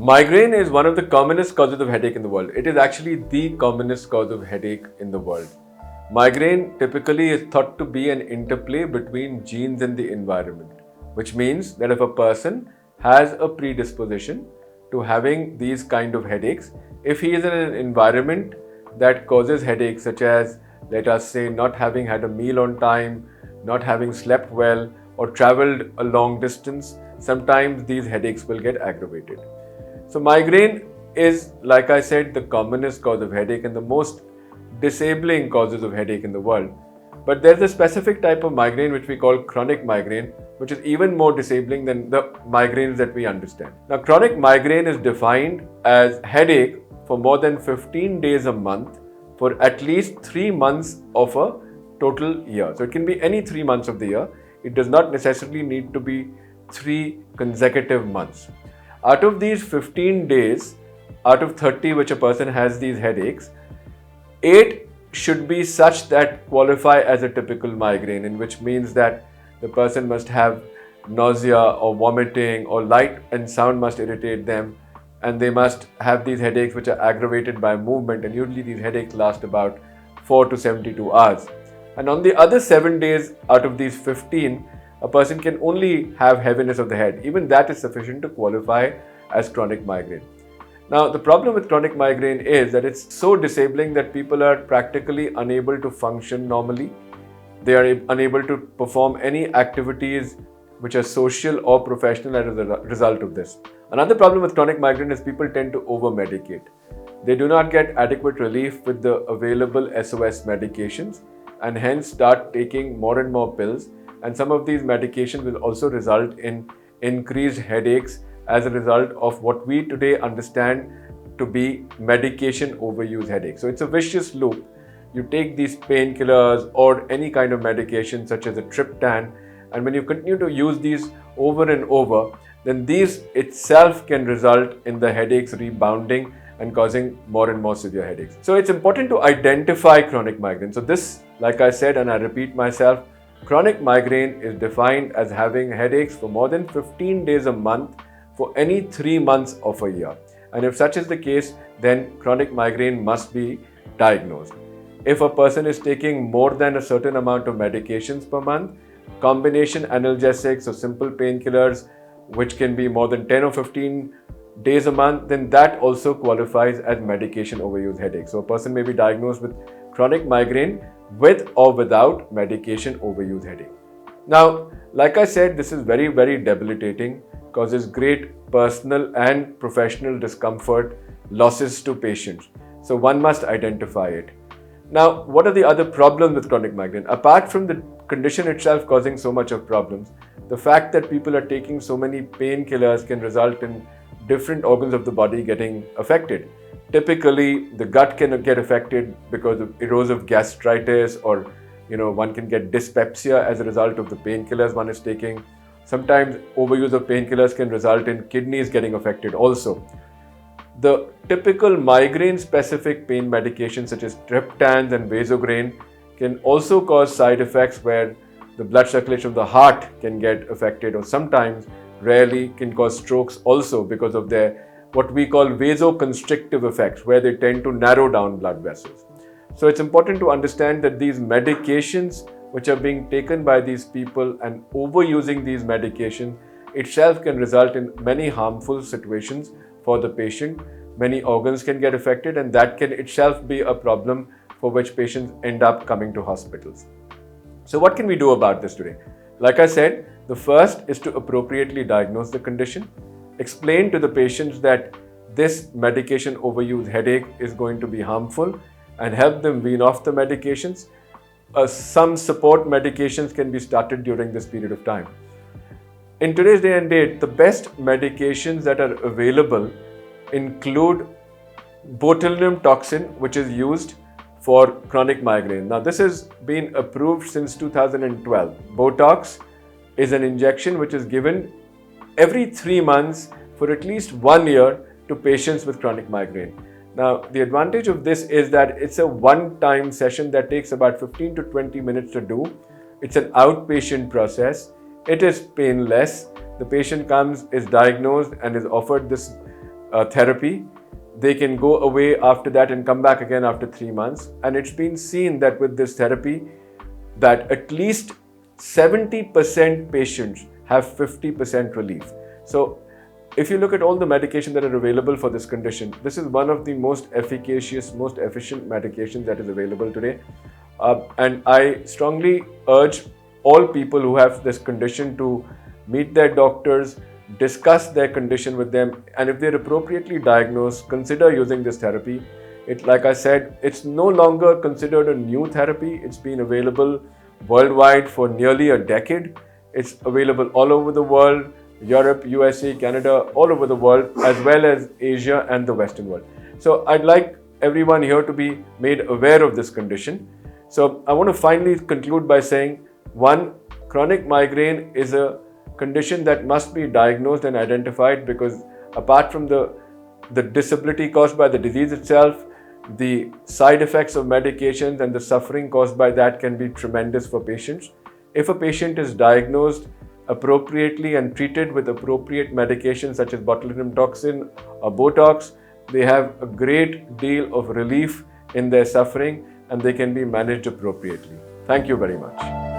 Migraine is one of the commonest causes of headache in the world. It is actually the commonest cause of headache in the world. Migraine typically is thought to be an interplay between genes and the environment, which means that if a person has a predisposition to having these kind of headaches, if he is in an environment that causes headaches such as, let us say, not having had a meal on time, not having slept well, or traveled a long distance, sometimes these headaches will get aggravated. So migraine is, like I said, the commonest cause of headache and the most disabling causes of headache in the world. But there's a specific type of migraine which we call chronic migraine, which is even more disabling than the migraines that we understand. Now, chronic migraine is defined as headache for more than 15 days a month for at least 3 months of a total year. So it can be any 3 months of the year. It does not necessarily need to be 3 consecutive months. Out of these 15 days, out of 30 which a person has these headaches, 8 should be such that qualify as a typical migraine, in which means that the person must have nausea or vomiting, or light and sound must irritate them, and they must have these headaches which are aggravated by movement, and usually these headaches last about 4 to 72 hours. And on the other 7 days out of these 15, a person can only have heaviness of the head. Even that is sufficient to qualify as chronic migraine. Now, the problem with chronic migraine is that it's so disabling that people are practically unable to function normally. They are unable to perform any activities which are social or professional as a result of this. Another problem with chronic migraine is people tend to over-medicate. They do not get adequate relief with the available SOS medications and hence start taking more and more pills. And some of these medications will also result in increased headaches as a result of what we today understand to be medication overuse headache. So it's a vicious loop. You take these painkillers or any kind of medication such as a triptan, and when you continue to use these over and over, then these itself can result in the headaches rebounding and causing more and more severe headaches. So it's important to identify chronic migraine. So this, like I said, and I repeat myself, chronic migraine is defined as having headaches for more than 15 days a month for any 3 months of a year. And if such is the case, then chronic migraine must be diagnosed. If a person is taking more than a certain amount of medications per month, combination analgesics or simple painkillers, which can be more than 10 or 15 days a month, then that also qualifies as medication overuse headache. So a person may be diagnosed with chronic migraine with or without medication overuse headache. Now, like I said, this is very, very debilitating, causes great personal and professional discomfort, losses to patients. So one must identify it. Now, what are the other problems with chronic migraine? Apart from the condition itself causing so much of problems, the fact that people are taking so many painkillers can result in different organs of the body getting affected. Typically, the gut can get affected because of erosive gastritis, or one can get dyspepsia as a result of the painkillers one is taking. Sometimes overuse of painkillers can result in kidneys getting affected also. The typical migraine-specific pain medications such as triptans and vasograin can also cause side effects where the blood circulation of the heart can get affected, or sometimes, rarely, can cause strokes also because of their what we call vasoconstrictive effects, where they tend to narrow down blood vessels. So it's important to understand that these medications which are being taken by these people and overusing these medications itself can result in many harmful situations for the patient. Many organs can get affected, and that can itself be a problem for which patients end up coming to hospitals. So what can we do about this today? Like I said, the first is to appropriately diagnose the condition, explain to the patients that this medication overuse headache is going to be harmful, and help them wean off the medications. Some support medications can be started during this period of time. In today's day and date, the best medications that are available include botulinum toxin, which is used for chronic migraine. Now, this has been approved since 2012. Botox is an injection which is given every 3 months for at least 1 year to patients with chronic migraine. Now, the advantage of this is that it's a one-time session that takes about 15 to 20 minutes to do. It's an outpatient process. It is painless. The patient comes, is diagnosed, and is offered this therapy. They can go away after that and come back again after 3 months. And it's been seen that with this therapy, that at least 70% patients have 50% relief. So if you look at all the medication that are available for this condition, this is one of the most efficacious, most efficient medications that is available today. And I strongly urge all people who have this condition to meet their doctors, discuss their condition with them, and if they're appropriately diagnosed, consider using this therapy. Like I said, it's no longer considered a new therapy. It's been available worldwide for nearly a decade. It's available all over the world, Europe, USA, Canada, all over the world, as well as Asia and the Western world. So I'd like everyone here to be made aware of this condition. So I want to finally conclude by saying, one, chronic migraine is a condition that must be diagnosed and identified, because apart from the disability caused by the disease itself, the side effects of medications and the suffering caused by that can be tremendous for patients. If a patient is diagnosed appropriately and treated with appropriate medications such as botulinum toxin or Botox, they have a great deal of relief in their suffering and they can be managed appropriately. Thank you very much.